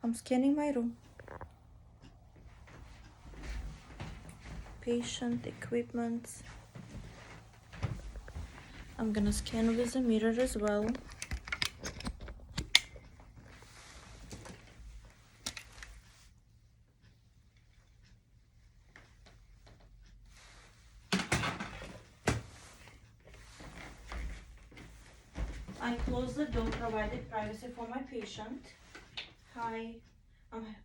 I'm scanning my room. Patient equipment. I'm gonna scan with the mirror as well. I close the door, provided privacy for my patient. Hi,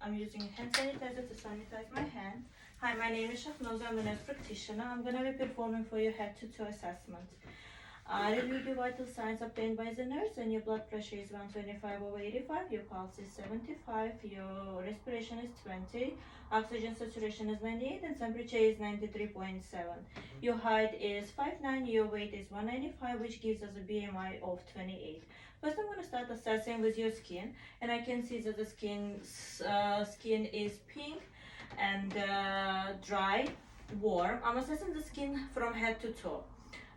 I'm using hand sanitizer to sanitize my hand. Hi, my name is Shahnoza. I'm a nurse practitioner. I'm going to be performing for your head to toe assessment. I review the vital signs obtained by the nurse, and your blood pressure is 125/85, your pulse is 75, your respiration is 20, oxygen saturation is 98, and temperature is 93.7. Your height is 5'9", your weight is 195, which gives us a BMI of 28. First, I'm going to start assessing with your skin, and I can see that the skin is pink and dry, warm. I'm assessing the skin from head to toe.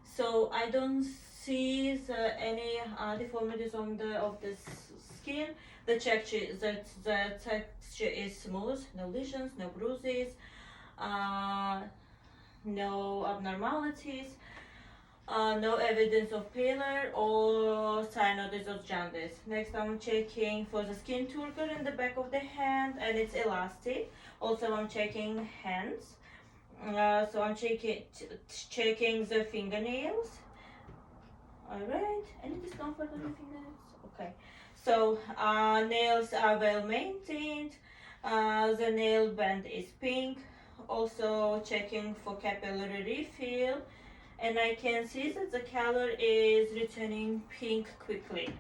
So I don't see any deformities of the skin. The texture is smooth, no lesions, no bruises, no abnormalities, no evidence of pallor or cyanosis of jaundice. Next, I'm checking for the skin turgor in the back of the hand, and it's elastic. Also, I'm checking hands. So I'm checking the fingernails. Alright, any discomfort on the fingernails? Okay. So nails are well maintained. The nail band is pink. Also checking for capillary refill, and I can see that the color is returning pink quickly,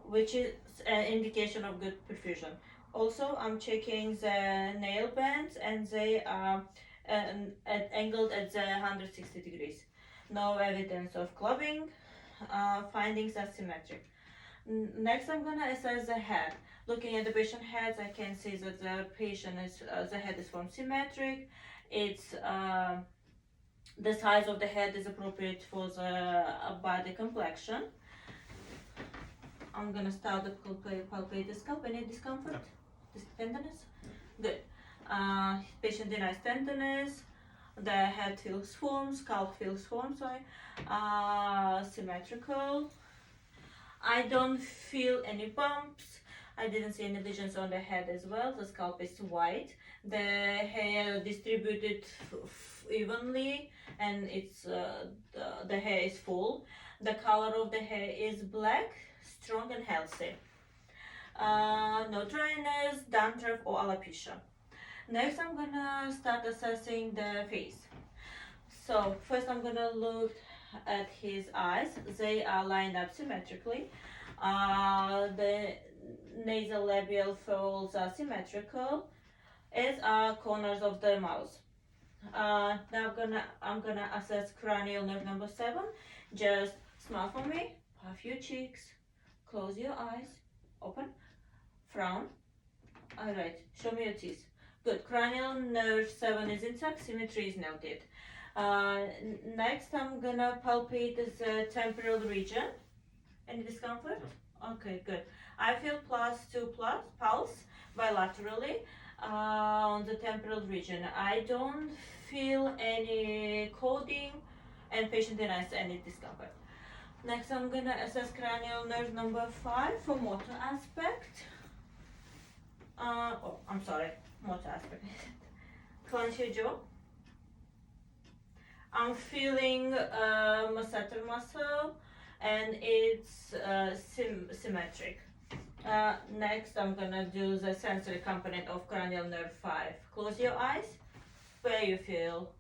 which is an indication of good perfusion. Also, I'm checking the nail bands, and they are angled at the 160 degrees. No evidence of clubbing. Findings are symmetric. Next, I'm gonna assess the head. Looking at the patient heads, I can see that the head is formed symmetric. It's the size of the head is appropriate for the body complexion. I'm gonna start to palpate the scalp. Any discomfort? Tenderness? Good. Patient denies tenderness. The head feels warm, scalp feels warm, symmetrical. I don't feel any bumps. I didn't see any lesions on the head as well. The scalp is white. The hair distributed evenly, and it's the hair is full. The color of the hair is black, strong and healthy. No dryness, dandruff or alopecia. Next, I'm gonna start assessing the face. So first, I'm gonna look at his eyes. They are lined up symmetrically. The nasolabial folds are symmetrical, as are corners of the mouth. Now I'm gonna assess cranial nerve number 7. Just smile for me, puff your cheeks, close your eyes, open, frown. Alright, show me your teeth. Good, cranial nerve 7 is intact, symmetry is noted. Next, I'm gonna palpate the temporal region. Any discomfort? Okay, good. I feel +2 pulse bilaterally on the temporal region. I don't feel any coding, and patient denies any discomfort. Next, I'm gonna assess cranial nerve number 5 for motor aspect. Motor aspect. Clench your jaw. I'm feeling masseter muscle, and it's symmetric. Next, I'm gonna do the sensory component of cranial nerve 5. Close your eyes. Where you feel?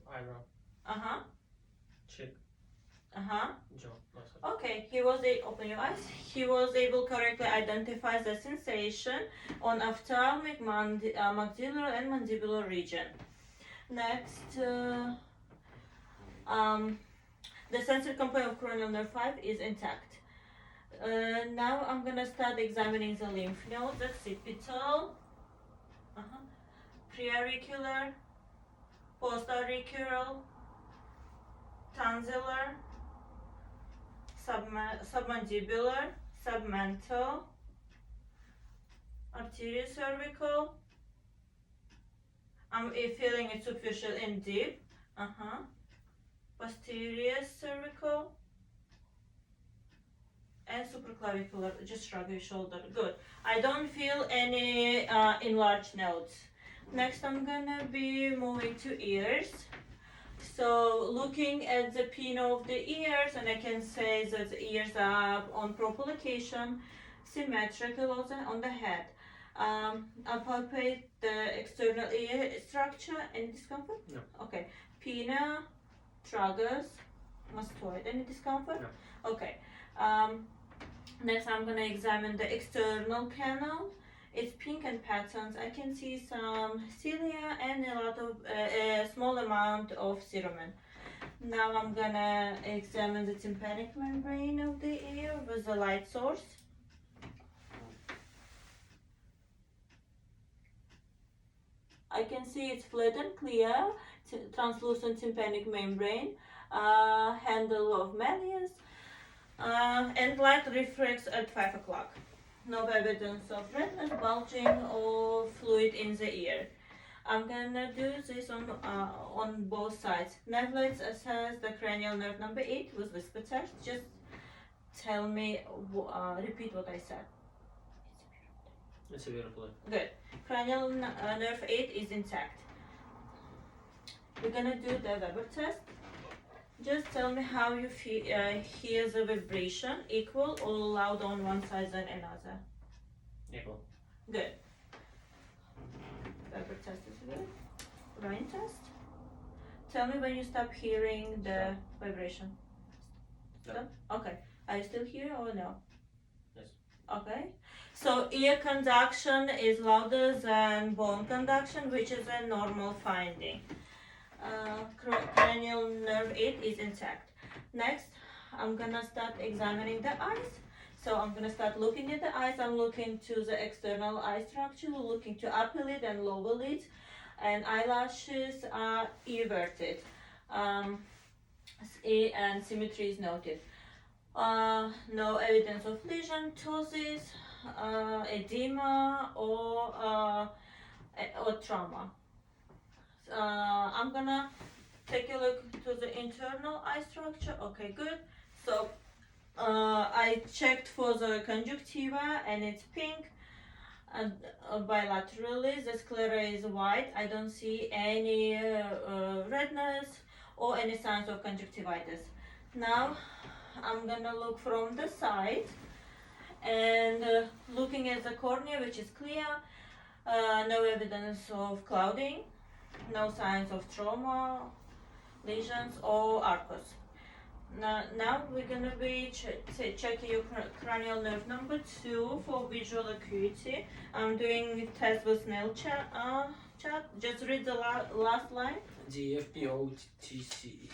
Eyebrow. Uh-huh. Cheek. Uh-huh. Jaw. Muscle. Okay, open your eyes. He was able to correctly identify the sensation on ophthalmic, maxillary and mandibular region. Next, the sensory component of cranial nerve 5 is intact. Now I'm gonna start examining the lymph nodes: occipital, preauricular, postauricular, tonsillar, submandibular, submental, arterial cervical. I'm feeling it superficial and deep. Posterior cervical. And supraclavicular, just shrug your shoulder. Good. I don't feel any enlarged nodes. Next, I'm gonna be moving to ears. So looking at the pin of the ears, and I can say that the ears are on proper location, symmetrical on the head. I palpate the external ear structure. Any discomfort? No. Okay. Pinna, tragus, mastoid. Any discomfort? No. Okay. Next, I'm gonna examine the external canal. It's pink and patterns. I can see some cilia and a small amount of cerumen. Now I'm gonna examine the tympanic membrane of the ear with a light source. I can see it's flat and clear, translucent tympanic membrane, handle of Malleus, and light refracts at 5 o'clock. No evidence of redness, bulging, or fluid in the ear. I'm gonna do this on both sides. Now let's assess the cranial nerve number 8 with whisper test. Just tell me, repeat what I said. It's a beautiful. Good. Cranial nerve 8 is intact. We're gonna do the Weber test. Just tell me how you hear the vibration, equal or loud on one side than another. Equal. Good. Weber test is good. Ryan test. Tell me when you stop hearing the vibration. Stop. Okay. Are you still here or no? Yes. Okay. So ear conduction is louder than bone conduction, which is a normal finding. Cranial nerve 8 is intact. Next, I'm gonna start examining the eyes. So I'm gonna start looking at the eyes. I'm looking to the external eye structure, looking to upper lid and lower lid, and eyelashes are everted. And symmetry is noted. No evidence of lesion, ptosis, edema, or trauma. I'm gonna take a look to the internal eye structure. Okay, good. So I checked for the conjunctiva and it's pink. Bilaterally, the sclera is white. I don't see any redness or any signs of conjunctivitis. Now I'm gonna look from the side and looking at the cornea, which is clear. No evidence of clouding. No signs of trauma, lesions, or arcos. Now we're gonna be checking your cranial nerve number 2 for visual acuity. I'm doing test with nail chat. Just read the last line. GFBOTC.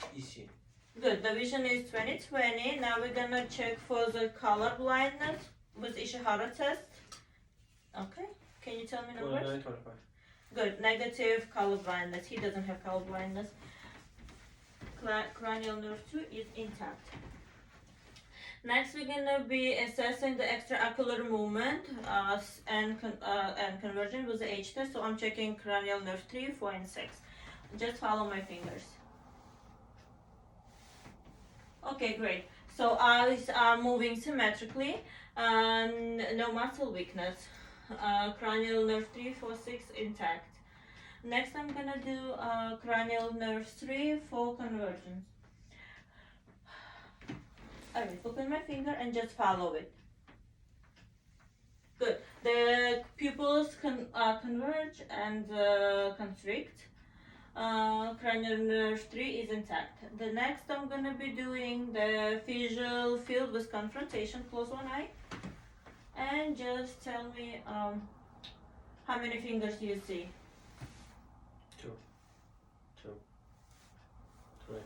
Good. The vision is 20/20. Now we're gonna check for the color blindness with Ishihara test. Okay. Can you tell me numbers? 29/25. Good. Negative color blindness. He doesn't have color blindness. Cranial nerve 2 is intact. Next, we're gonna be assessing the extraocular movement and conversion with the H test. So I'm checking cranial nerve 3, 4, and 6. Just follow my fingers. Okay, great. So eyes are moving symmetrically. No muscle weakness. Cranial nerve 3, 4, 6 intact. Next, I'm gonna do cranial nerve 3 for convergence. Alright, look at my finger and just follow it. Good. The pupils converge and constrict. Cranial nerve 3 is intact. The next, I'm gonna be doing the visual field with confrontation. Close one eye. And just tell me how many fingers you see. 2. 3.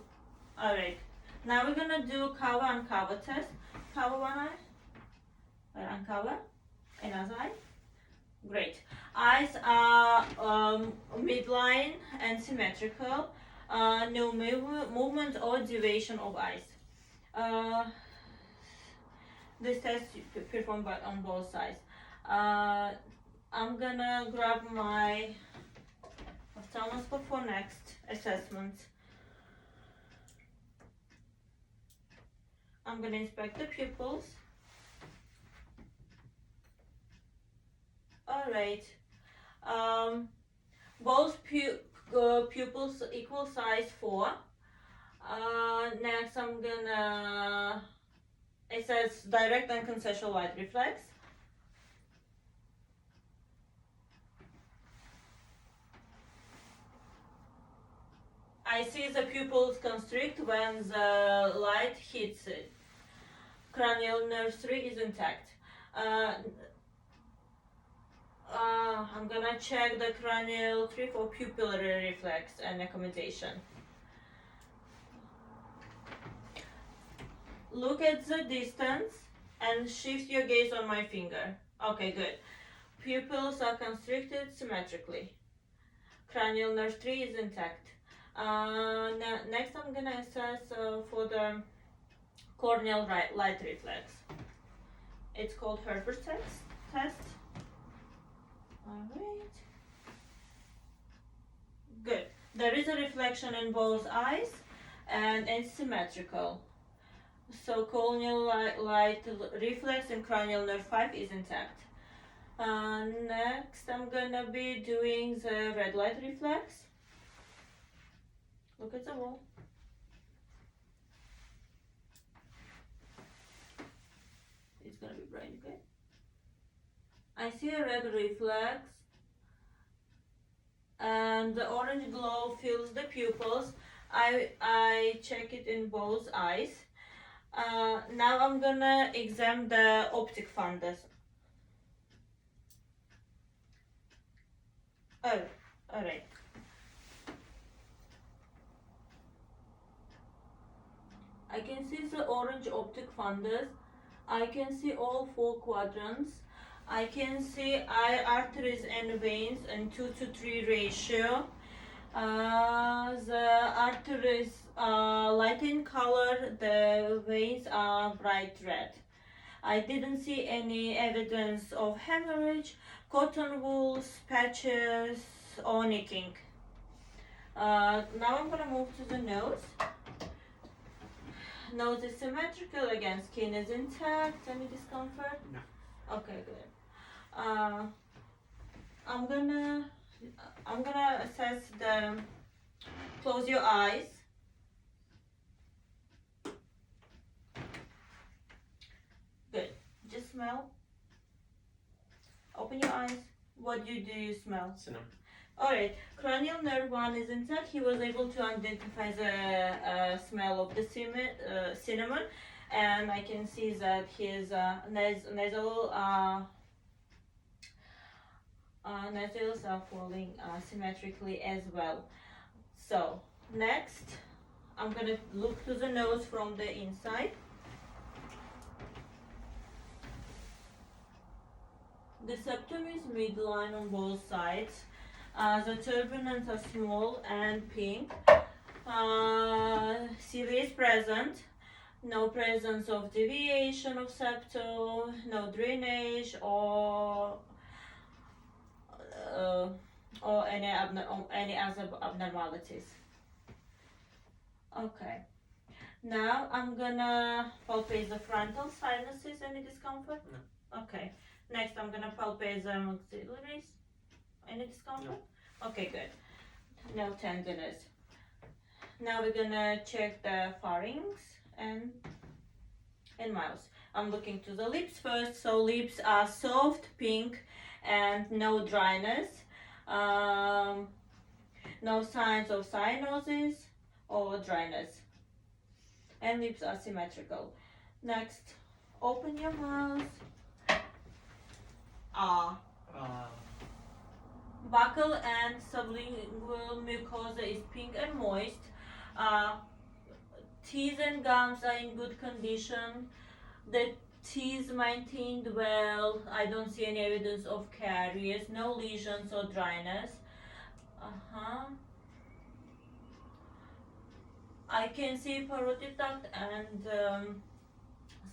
Alright. Now we're gonna do cover uncover test. Cover one eye. Uncover. Another eye. Great. Eyes are midline and symmetrical. No movement or deviation of eyes. This test performed on both sides. I'm gonna grab my ophthalmoscope for next assessment. I'm gonna inspect the pupils. Alright. Both pupils equal size 4. Next I'm gonna assess direct and consensual light reflex. I see the pupils constrict when the light hits it. Cranial nerve 3 is intact. I'm gonna check the cranial 3 for pupillary reflex and accommodation. Look at the distance and shift your gaze on my finger. Okay, good. Pupils are constricted symmetrically. Cranial nerve 3 is intact. Next I'm gonna assess for the corneal light reflex. It's called Herbert's test. Alright. Good. There is a reflection in both eyes and it's symmetrical. So corneal light reflex and cranial nerve 5 is intact. Next I'm gonna be doing the red light reflex. Look at the wall. It's gonna be bright, okay? I see a red reflex and the orange glow fills the pupils. I check it in both eyes. Now I'm gonna examine the optic fundus. Oh, alright. I can see the orange optic fundus. I can see all 4 quadrants. I can see eye arteries and veins in 2:3 ratio. The arteries are light in color, the veins are bright red. I didn't see any evidence of hemorrhage, cotton wools, patches, or nicking. Now I'm gonna move to the nose. Nose is symmetrical, again skin is intact. Any discomfort? No. Okay, good. I'm gonna assess the. Close your eyes. Good. Just smell. Open your eyes. What do you smell? Cinnamon. Alright, cranial nerve 1 is intact. He was able to identify the smell of the cinnamon, and I can see that his nasals are falling symmetrically as well. So next, I'm gonna look to the nose from the inside. The septum is midline on both sides. The turbinates are small and pink. Cilia is present. No presence of deviation of septum, no drainage or any other abnormalities. Okay. Now I'm gonna palpate the frontal sinuses. Any discomfort? No. Okay. Next I'm gonna palpate the maxillaries. Any discomfort? No. Okay, good. No tenderness. Now we're gonna check the pharynx and mouth. I'm looking to the lips first. So lips are soft, pink, and no dryness. No signs of cyanosis or dryness. And lips are symmetrical. Next, open your mouth. Buccal and sublingual mucosa is pink and moist. Teeth and gums are in good condition. The teeth maintained well. I don't see any evidence of caries, no lesions or dryness. I can see parotid duct and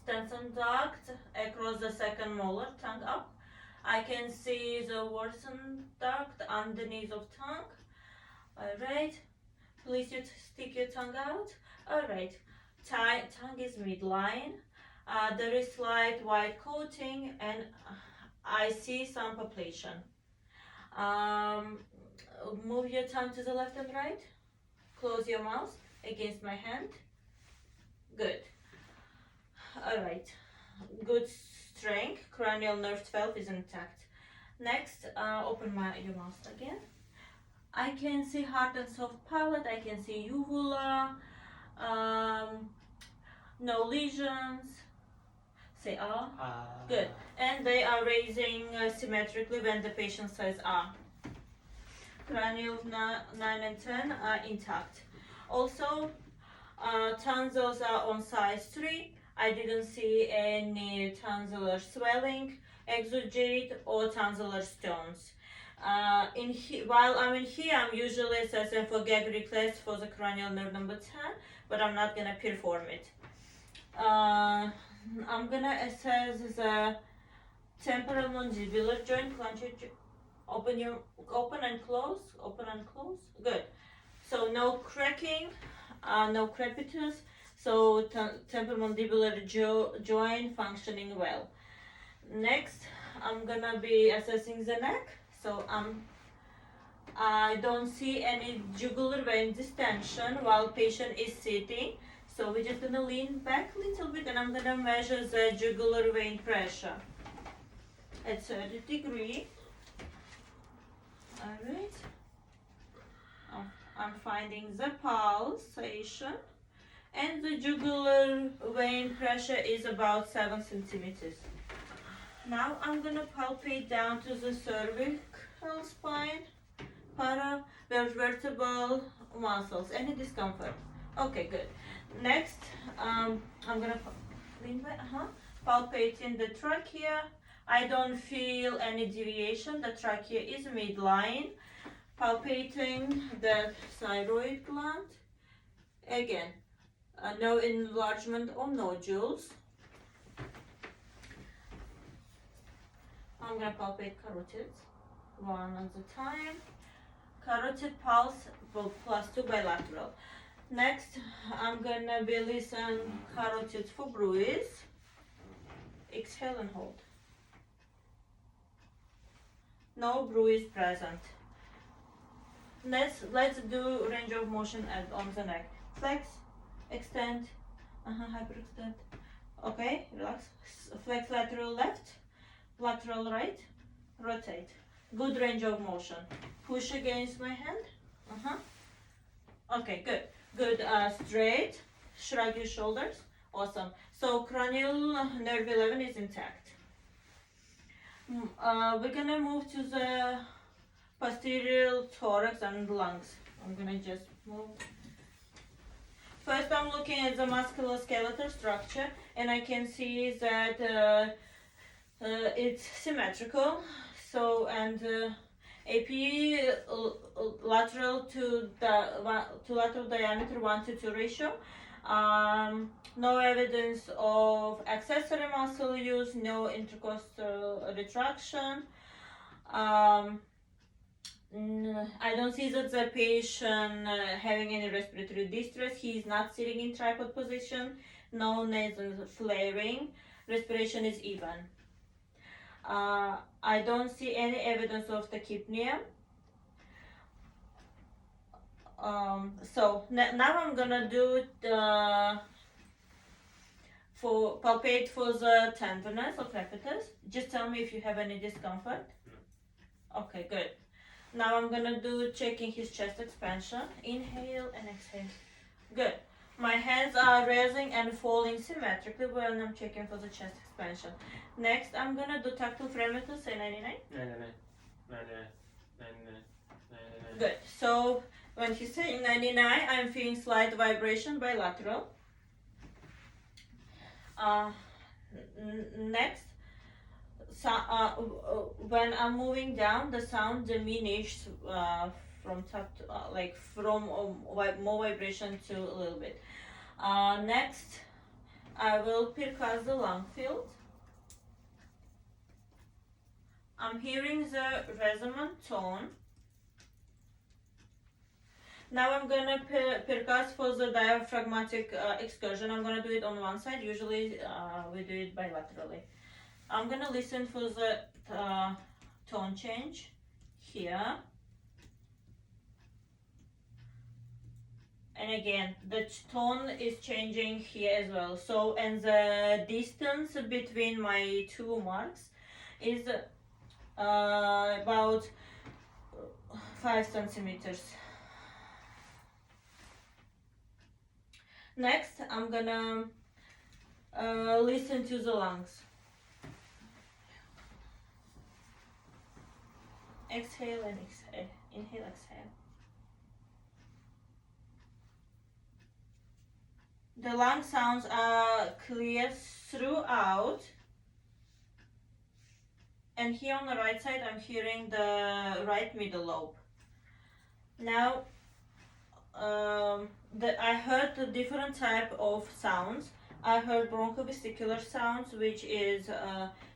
Stenson duct across the second molar, tongue up. I can see the worsened duct underneath of tongue. Alright. Please you stick your tongue out. Alright. Tongue is midline. There is slight white coating and I see some palpation. Move your tongue to the left and right. Close your mouth against my hand. Good. Alright. Good strength. Cranial nerve 12 is intact. Next, open your mouth again. I can see hard and soft palate. I can see uvula. No lesions. Say ah. Good. And they are raising symmetrically when the patient says ah. Cranial 9 and 10 are intact. Also, tonsils are on size 3. I didn't see any tonsillar swelling, exudate, or tonsillar stones. While I'm in here, I'm usually assessing for gag reflex for the cranial nerve number 10, but I'm not gonna perform it. I'm gonna assess the temporal mandibular joint. Open and close, open and close. Good. So no cracking, no crepitus. So temporomandibular joint functioning well. Next, I'm gonna be assessing the neck. So I don't see any jugular vein distension while patient is sitting. So we're just gonna lean back a little bit and I'm gonna measure the jugular vein pressure at 30 degrees. Alright. I'm finding the pulsation and the jugular vein pressure is about 7 centimeters. Now I'm gonna palpate down to the cervical spine, paravertebral muscles. Any discomfort? Okay, good. Next, I'm gonna lean back, palpating the trachea. I don't feel any deviation. The trachea is midline. Palpating the thyroid gland. Again, no enlargement or nodules. I'm gonna palpate carotids, one at a time. Carotid pulse +2 bilateral. Next, I'm gonna be listen carotids for bruise. Exhale and hold. No bruise present. Let's do range of motion on the neck. Flex, extend, hyperextend. Okay, relax. Flex lateral left, lateral right, rotate. Good range of motion. Push against my hand. Okay, good. Good. Straight. Shrug your shoulders. Awesome. So cranial nerve 11 is intact. We're gonna move to the posterior thorax and lungs. I'm gonna just move. First, I'm looking at the musculoskeletal structure, and I can see that it's symmetrical. So, and AP lateral to lateral diameter 1:2 ratio. No evidence of accessory muscle use, no intercostal retraction. I don't see that the patient having any respiratory distress. He is not sitting in tripod position. No nasal flaring. Respiration is even. I don't see any evidence of tachypnea. So now I'm gonna do palpate for the tenderness of crepitus. Just tell me if you have any discomfort. Okay, good. Now I'm gonna do checking his chest expansion. Inhale and exhale. Good. My hands are raising and falling symmetrically when I'm checking for the chest expansion. Next, I'm gonna do tactile parameters. Say 99. 99. Good. So when he's saying 99, I'm feeling slight vibration bilateral. Next, when I'm moving down, the sound diminishes from top to, from more vibration to a little bit. Next, I will percuss the lung field. I'm hearing the resonant tone. Now I'm gonna percuss for the diaphragmatic excursion. I'm gonna do it on one side. Usually we do it bilaterally. I'm gonna listen for the tone change here. And again, the tone is changing here as well. So, and the distance between my two marks is about 5 centimeters. Next, I'm gonna listen to the lungs. Exhale and exhale. Inhale, exhale. The lung sounds are clear throughout. And here on the right side, I'm hearing the right middle lobe. Now, I heard the different type of sounds. I heard bronchovesicular sounds, which is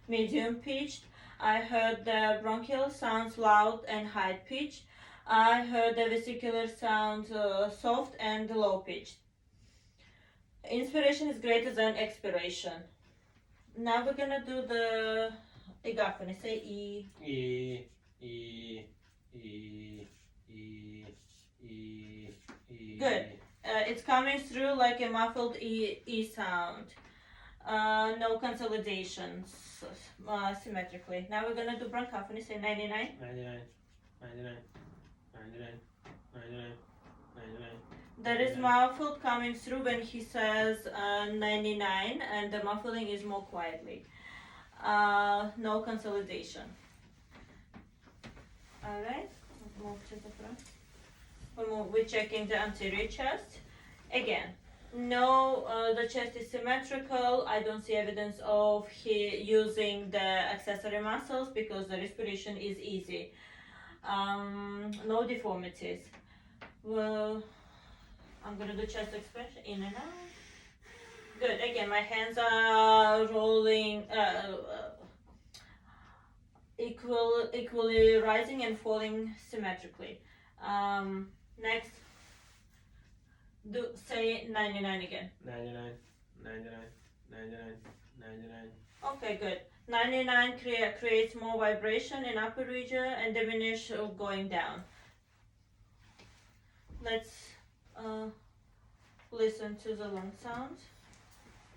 medium pitched. I heard the bronchial sounds loud and high pitched. I heard the vesicular sounds soft and low pitched. Inspiration is greater than expiration. Now we're gonna do the egophony. Say E. E, E, E, E, E, E. Good. It's coming through like a muffled E sound. No consolidations symmetrically. Now we're gonna do bronchophony. Say 99. 99, 99, 99, 99, 99. There is muffled coming through when he says 99, and the muffling is more quietly. No consolidation. Alright, move to the front. We're checking the anterior chest. Again, no, the chest is symmetrical. I don't see evidence of he using the accessory muscles because the respiration is easy. No deformities. Well, I'm gonna do chest expansion in and out. Good. Again, my hands are rolling, equally rising and falling symmetrically. Next, say 99 again. 99, 99, 99, 99. Okay, good. 99 creates more vibration in upper region and diminish going down. Let's listen to the lung sounds.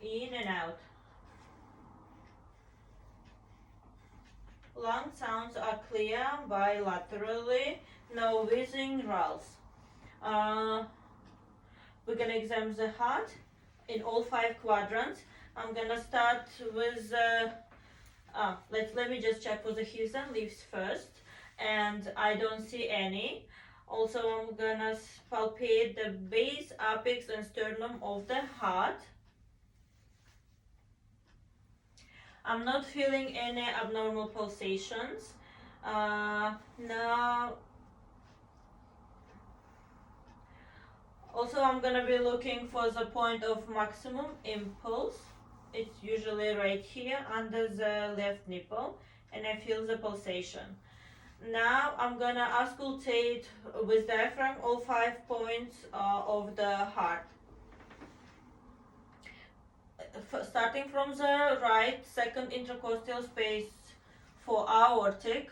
In and out. Lung sounds are clear bilaterally, no wheezing ralls. We're gonna examine the heart in all 5 quadrants. I'm gonna start with let me just check for the hips and leaves first, and I don't see any. Also, I'm gonna palpate the base, apex, and sternum of the heart. I'm not feeling any abnormal pulsations. Now, also I'm gonna be looking for the point of maximum impulse. It's usually right here under the left nipple, and I feel the pulsation. Now I'm gonna auscultate with diaphragm all 5 points of the heart. Starting from the right, second intercostal space for aortic.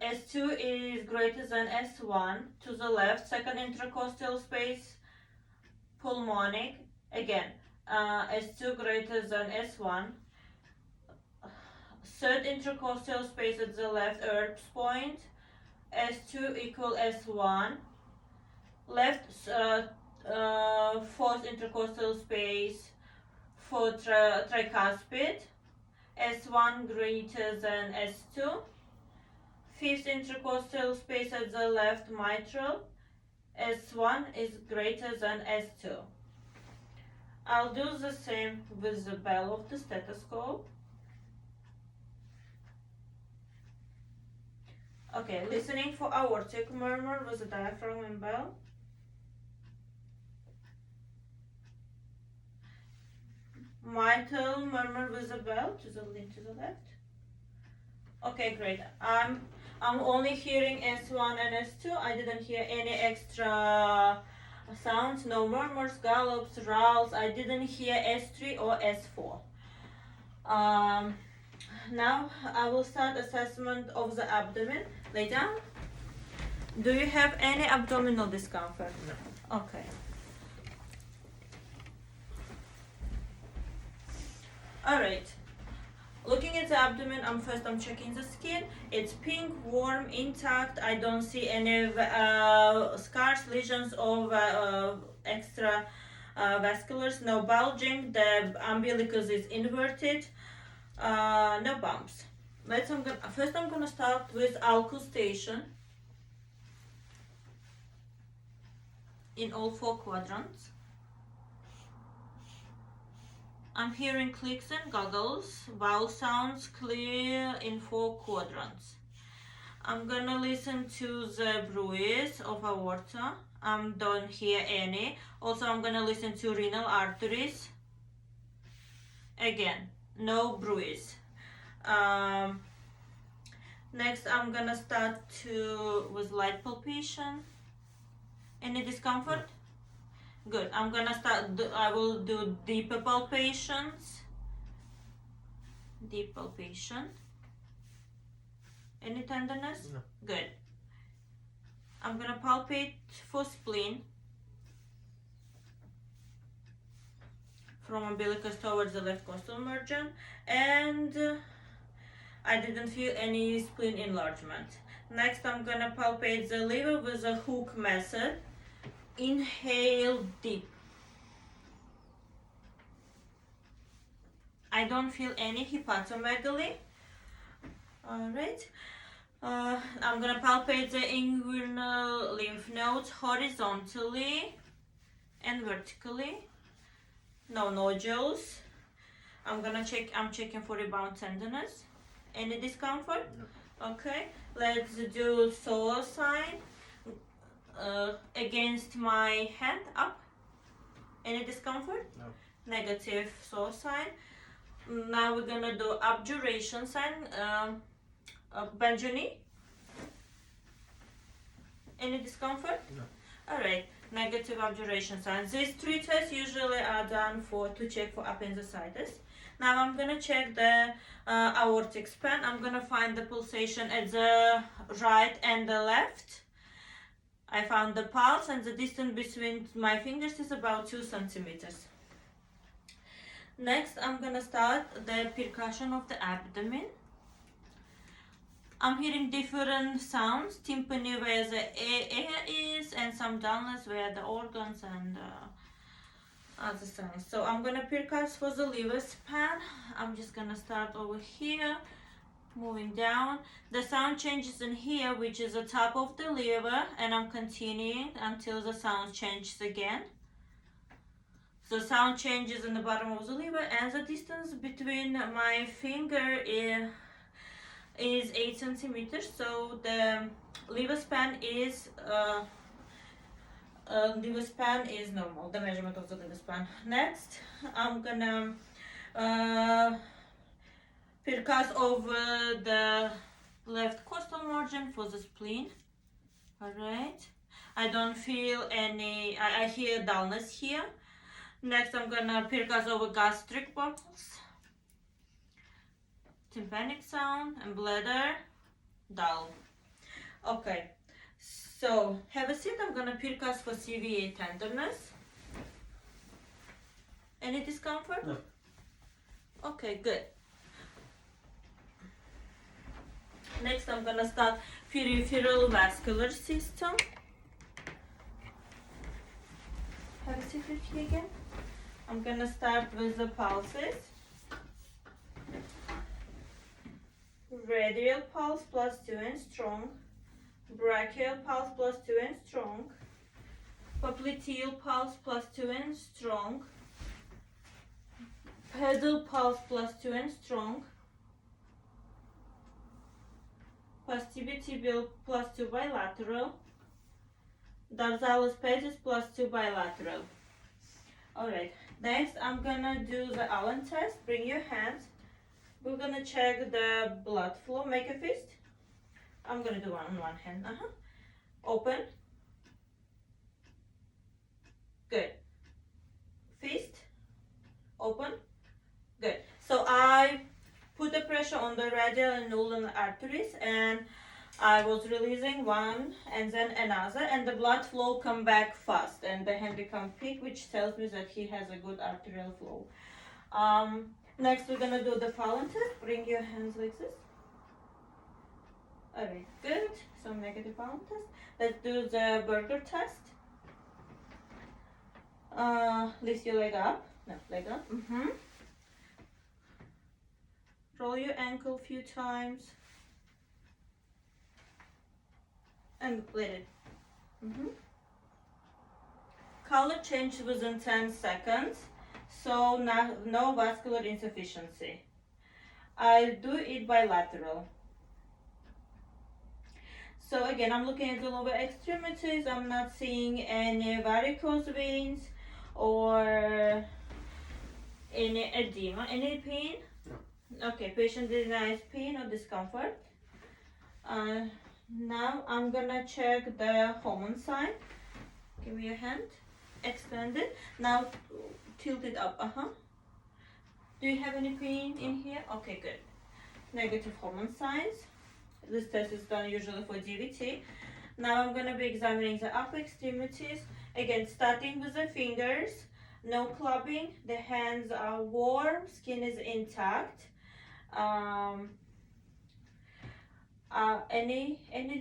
S2 is greater than S1. To the left, second intercostal space, pulmonic. Again, S2 greater than S1. Third intercostal space at the left, Erb's point. S2 equal S1. Left, fourth intercostal space for tricuspid. S1 greater than S2. Fifth intercostal space at the left, mitral. S1 is greater than S2. I'll do the same with the bell of the stethoscope. Okay, listening for aortic murmur with the diaphragm and bell. Mitral murmur visible to the left. Okay, great. I'm only hearing S1 and S2. I didn't hear any extra sounds, no murmurs, gallops, rowels. I didn't hear S3 or S4. Now I will start assessment of the abdomen. Lay down. Do you have any abdominal discomfort? No. Okay. Alright. Looking at the abdomen, I'm checking the skin. It's pink, warm, intact. I don't see any scars, lesions, or extra vasculars. No bulging. The umbilicus is inverted. No bumps. First I'm gonna start with auscultation in all 4 quadrants. I'm hearing clicks and goggles, vowel sounds clear in 4 quadrants. I'm gonna listen to the bruise of aorta. I don't hear any. Also, I'm gonna listen to renal arteries. Again, no bruise. Next, I'm gonna start with light palpation. Any discomfort? Good. I'm gonna start. I will do deeper palpations. Deep palpation. Any tenderness? No. Good. I'm gonna palpate for spleen. From umbilicus towards the left costal margin, and I didn't feel any spleen enlargement. Next, I'm gonna palpate the liver with a hook method. Inhale deep. I don't feel any hepatomegaly. Alright. I'm gonna palpate the inguinal lymph nodes horizontally and vertically. No nodules. I'm checking for rebound tenderness. Any discomfort? No. Okay. Let's do psoas sign. Against my hand up. Any discomfort? No. Negative psoas sign. Now we're gonna do abjuration sign. Bend your knee. Any discomfort? No. Alright, negative abjuration sign. These 3 tests usually are done to check for appendicitis. Now I'm gonna check the aortic span. I'm gonna find the pulsation at the right and the left. I found the pulse, and the distance between my fingers is about 2 centimeters. Next, I'm gonna start the percussion of the abdomen. I'm hearing different sounds, tympani where the air is, and some dullness where the organs and other sounds. So I'm gonna percuss for the liver span. I'm just gonna start over here, moving down. The sound changes in here, which is the top of the liver, and I'm continuing until the sound changes again. The sound changes in the bottom of the liver, and the distance between my finger is 8 centimeters. So the liver span is normal. The measurement of the liver span. Next, I'm gonna percuss over the left costal margin for the spleen. Alright. I don't feel any, I hear dullness here. Next, I'm gonna percuss over gastric bubbles. Tympanic sound and bladder, dull. Okay, so have a seat. I'm gonna percuss for CVA tenderness. Any discomfort? No. Okay, good. Next, I'm gonna start peripheral vascular system. Have a seat with me again. I'm gonna start with the pulses. Radial pulse +2 and strong. Brachial pulse +2 and strong. Popliteal pulse +2 and strong. Pedal pulse +2 and strong. Postibiotibial +2 bilateral. Dorsalis pedis +2 bilateral. Alright, Next, I'm gonna do the Allen test. Bring your hands. We're gonna check the blood flow. Make a fist. I'm gonna do one on one hand. Open. Good. Fist. Open. Good. So I put the pressure on the radial and ulnar arteries, and I was releasing one and then another, and the blood flow come back fast, and the hand become peak, which tells me that he has a good arterial flow. Next, we're gonna do the Fallon test. Bring your hands like this. Alright, good. So negative Fallon test. Let's do the Burger test. Lift your leg up. No, leg up. Roll your ankle a few times. And let it. Color change within 10 seconds. So no vascular insufficiency. I do it bilateral. So again, I'm looking at the lower extremities. I'm not seeing any varicose veins or any edema. Any pain? No. Okay, patient denies pain or discomfort. Now I'm gonna check the Homan sign. Give me your hand. Extend it. Now tilt it up. Do you have any pain in here? Okay, good. Negative Homan signs. This test is done usually for DVT. Now I'm gonna be examining the upper extremities. Again, starting with the fingers. No clubbing. The hands are warm. Skin is intact. Any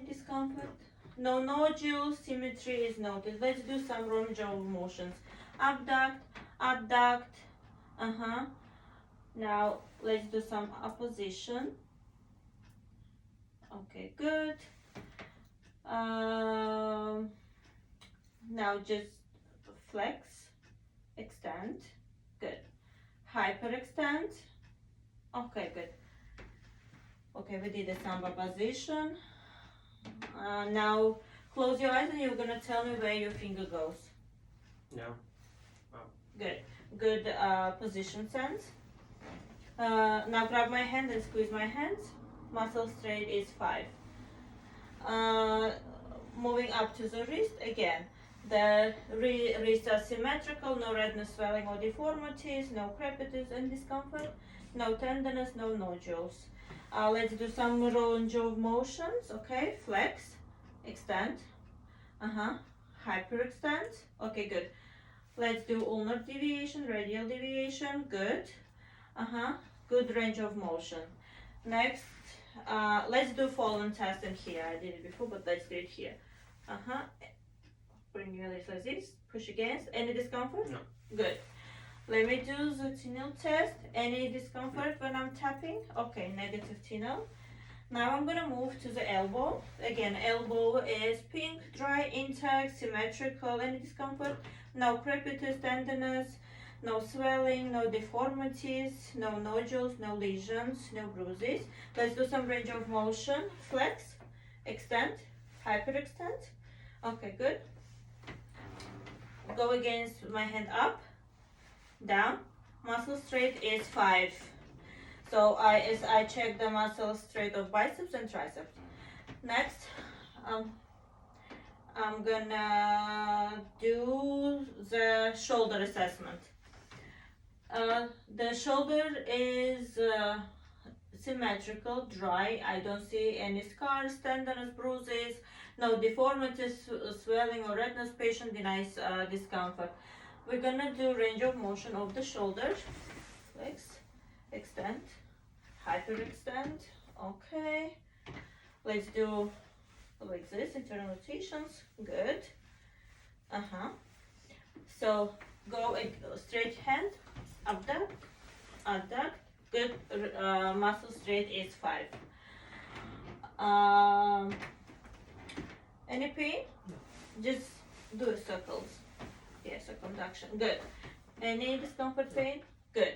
discomfort? No nodules. Symmetry is noted. Let's do some range of motions. Abduct, adduct. Now let's do some opposition. Okay, good. Now just flex, extend. Good. Hyperextend. Okay, good. Okay, we did a samba position. Now close your eyes and you're gonna tell me where your finger goes. No. Good. Good position sense. Now grab my hand and squeeze my hands. Muscle straight is 5. Moving up to the wrist again. The wrists are symmetrical, no redness, swelling or deformities, no crepitus and discomfort, no tenderness, no nodules. Let's do some range of motions. Okay, flex, extend, hyperextend. Okay, good. Let's do ulnar deviation, radial deviation. Good. Good range of motion. Next, let's do Fallon test in here. I did it before, but let's do it here. Bring your legs like this. Push against. Any discomfort? No. Good. Let me do the Tinel test. Any discomfort when I'm tapping? Okay, negative Tinel. Now I'm gonna move to the elbow. Again, elbow is pink, dry, intact, symmetrical. Any discomfort? No crepitus, tenderness, no swelling, no deformities, no nodules, no lesions, no bruises. Let's do some range of motion. Flex, extend, hyperextend. Okay, good. Go against my hand up, down. Muscle straight is 5. So as I check the muscle straight of biceps and triceps. Next, I'm gonna do the shoulder assessment. The shoulder is symmetrical, dry. I don't see any scars, tenderness, bruises, no deformities, swelling or redness. Patient denies discomfort. We're gonna do range of motion of the shoulders. Flex, extend, hyperextend. Okay. Let's do like this, internal rotations. Good. So go straight hand, abduct, adduct. Good. Muscle straight is 5. Any pain? No. Just do circles. Yeah, circumduction. Good. Any discomfort, pain? Good.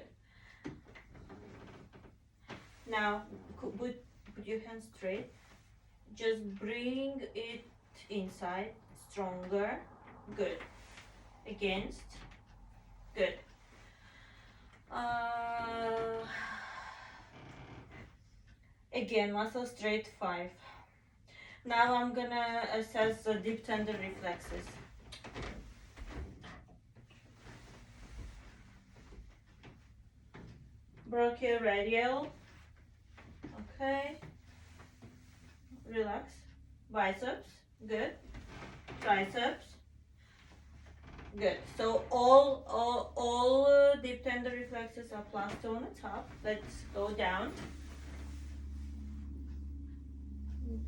Now put your hands straight. Just bring it inside. Stronger. Good. Against. Good. Uh, Again, muscle straight 5. Now I'm gonna assess the deep tendon reflexes. Brachioradial. Okay. Relax. Biceps. Good. Triceps. Good. So all deep tendon reflexes are +2 on the top. Let's go down.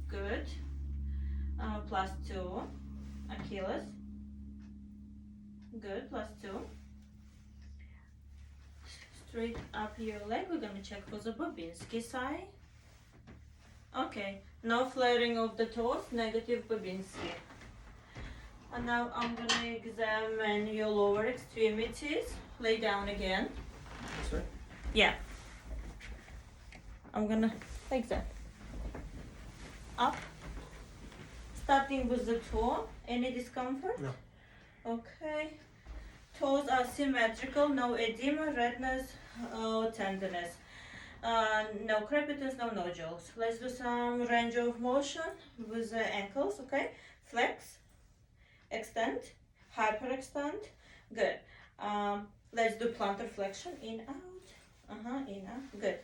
Good. +2. Achilles. Good. +2. Straight up your leg. We're gonna check for the Babinski sign. Okay. No flaring of the toes. Negative Babinski. And now I'm gonna examine your lower extremities. Lay down again. Sorry? Yeah. I'm gonna like that. Up. Starting with the toe. Any discomfort? No. Okay. Toes are symmetrical, no edema, redness, tenderness. No crepitus, no nodules. Let's do some range of motion with the ankles, okay? Flex, extend, hyperextend. Good. Let's do plantar flexion, in, out. In, out. Good.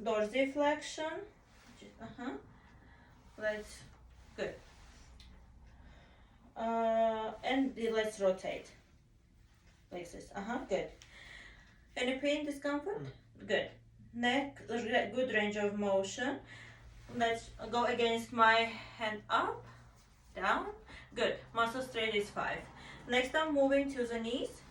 Dorsiflexion. Good. And let's rotate. Like this. Good. Any pain, discomfort? Good. Neck, good range of motion. Let's go against my hand up, down. Good. Muscle straight is 5. Next, I'm moving to the knees.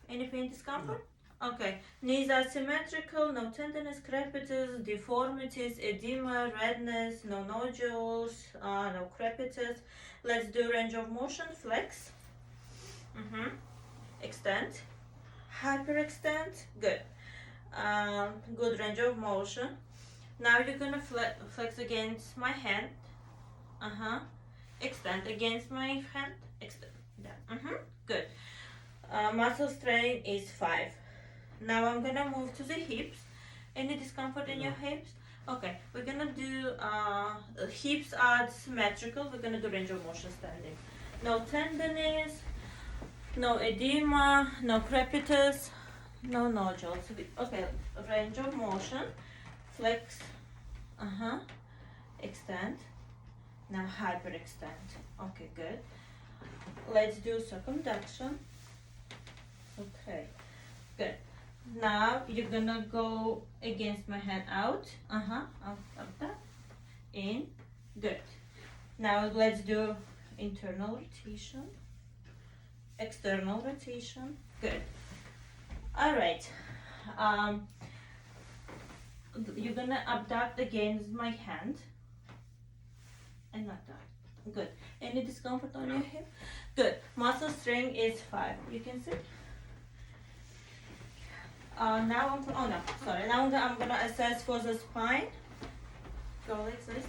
Any pain, discomfort? Okay. Knees are symmetrical, no tenderness, crepitus, deformities, edema, redness, no nodules, no crepitus. Let's do range of motion. Flex. Extend. Hyperextend. Good. Good range of motion. Now you're gonna flex against my hand. Extend against my hand. Extend. Good. Muscle strain is 5. Now I'm gonna move to the hips. Any discomfort in your hips? Okay, we're gonna do hips are symmetrical. We're gonna do range of motion standing. No tenderness, no edema, no crepitus, no nodules. Okay, range of motion. Flex. Extend. Now hyperextend. Okay, good. Let's do circumduction. Okay, good. Now you're gonna go against my hand out. Up that. In. Good. Now let's do internal rotation. External rotation. Good. Alright. You're gonna abduct against my hand. And abduct. Good. Any discomfort on your hip? Good. Muscle strength is 5. You can see. Now I'm gonna assess for the spine. Go like this.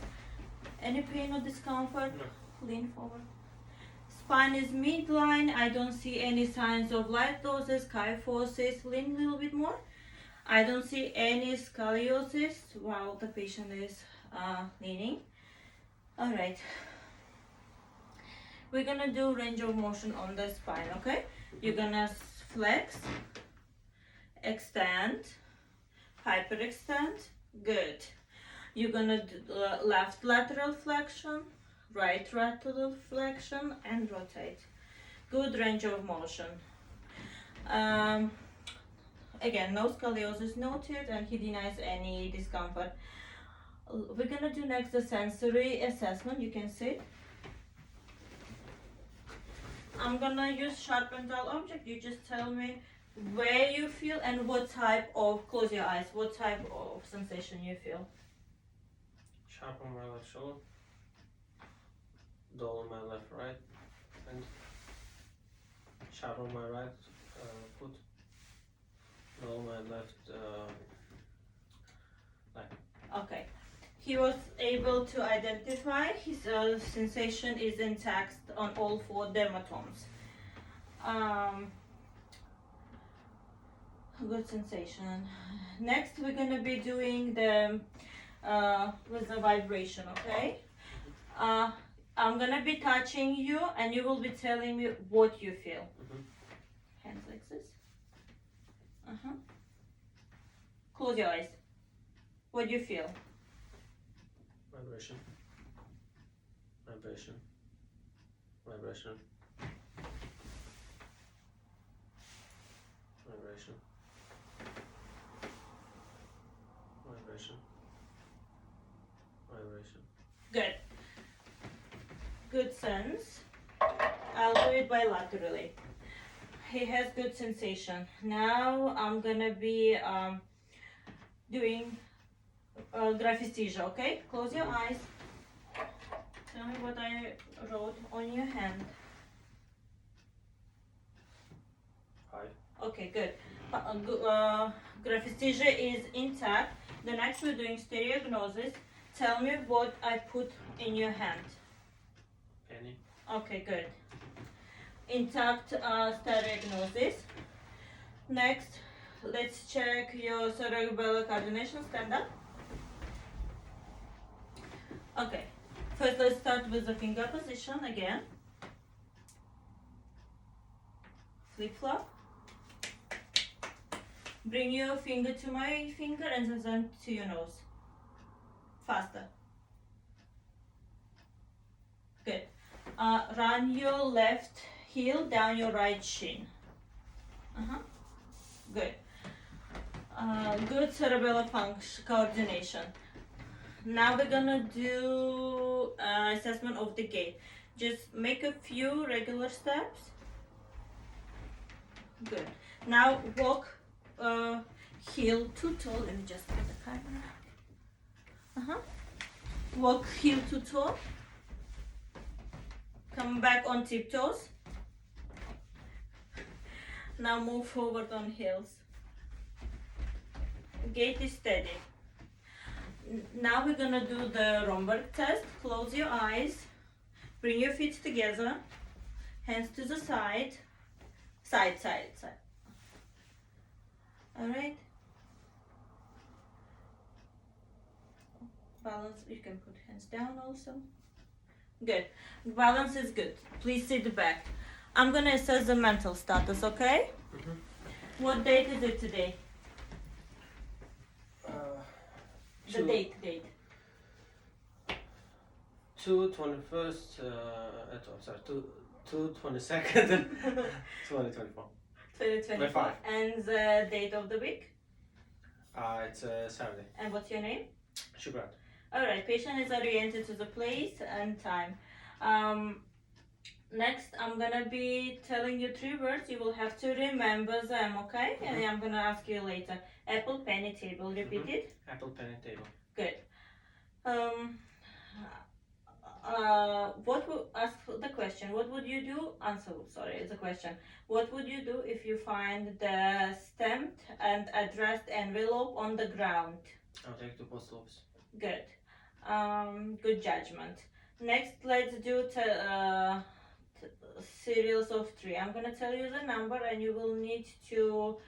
Any pain or discomfort? No. Lean forward. Spine is midline. I don't see any signs of lordosis, kyphosis. Lean a little bit more. I don't see any scoliosis while the patient is leaning. All right. We're gonna do range of motion on the spine. Okay. You're gonna flex. Extend, hyperextend. Good. You're gonna do left lateral flexion, right lateral flexion, and rotate. Good range of motion. Again, no scoliosis noted, and he denies any discomfort. We're gonna do next the sensory assessment. You can see. I'm gonna use sharp and dull object. You just tell me where you feel and what type of, close your eyes, what type of sensation you feel. Sharp on my left shoulder, dull on my left, right, and sharp on my right foot, dull on my left leg. Okay. He was able to identify his sensation is intact on all 4 dermatomes. Good sensation. Next, we're gonna be doing the with the vibration, okay? I'm gonna be touching you, and you will be telling me what you feel. Hands like this. Close your eyes. What do you feel? Vibration. Vibration. Vibration. Vibration. Vibration. Vibration. Good. Good sense. I'll do it bilaterally. He has good sensation. Now I'm gonna be doing graphesthesia, okay? Close your eyes. Tell me what I wrote on your hand. Hi. Okay, good. Graphesthesia is intact. The next we're doing stereognosis. Tell me what I put in your hand. Penny. Okay, good. Intact stereognosis. Next, let's check your cerebellar coordination. Stand up. Okay. First, let's start with the finger position again. Flip flop. Bring your finger to my finger and then to your nose. Faster. Good. Run your left heel down your right shin. Good. Good cerebellar function coordination. Now we're gonna do assessment of the gait. Just make a few regular steps. Good. Now walk heel to toe. Let me just put the camera. Walk heel to toe. Come back on tiptoes. Now move forward on heels. Gait is steady. Now we're gonna do the Romberg test. Close your eyes. Bring your feet together. Hands to the side. Side. Alright. Balance, you can put hands down also. Good. Balance is good. Please sit back. I'm gonna assess the mental status, okay? What date is it today? The date. 2/21st, 2/22nd, 2024. 2024. And the date of the week? It's Saturday. And what's your name? Shukrat. Alright, patient is oriented to the place and time. Next, I'm gonna be telling you 3 words. You will have to remember them, okay? And I'm gonna ask you later. Apple, penny, table. Repeat it. Apple, penny, table. Good. Ask the question. What would you do? Answer. Sorry, it's a question. What would you do if you find the stamped and addressed envelope on the ground? I'll take the post office. Good. Good judgment. Next, let's do series of 3. I'm gonna tell you the number, and you will need to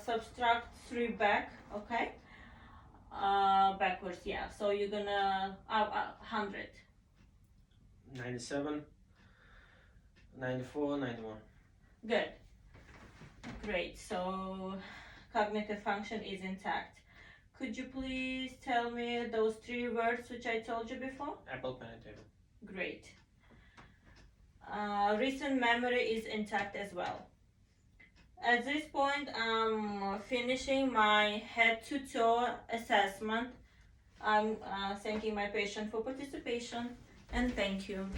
subtract 3 back. Okay. Backwards. Yeah. So you're gonna 100. 97, 94, 91. Good. Great. So cognitive function is intact. Could you please tell me those 3 words which I told you before? Apple, penny, table. Great. Recent memory is intact as well. At this point, I'm finishing my head to toe assessment. I'm thanking my patient for participation, and thank you.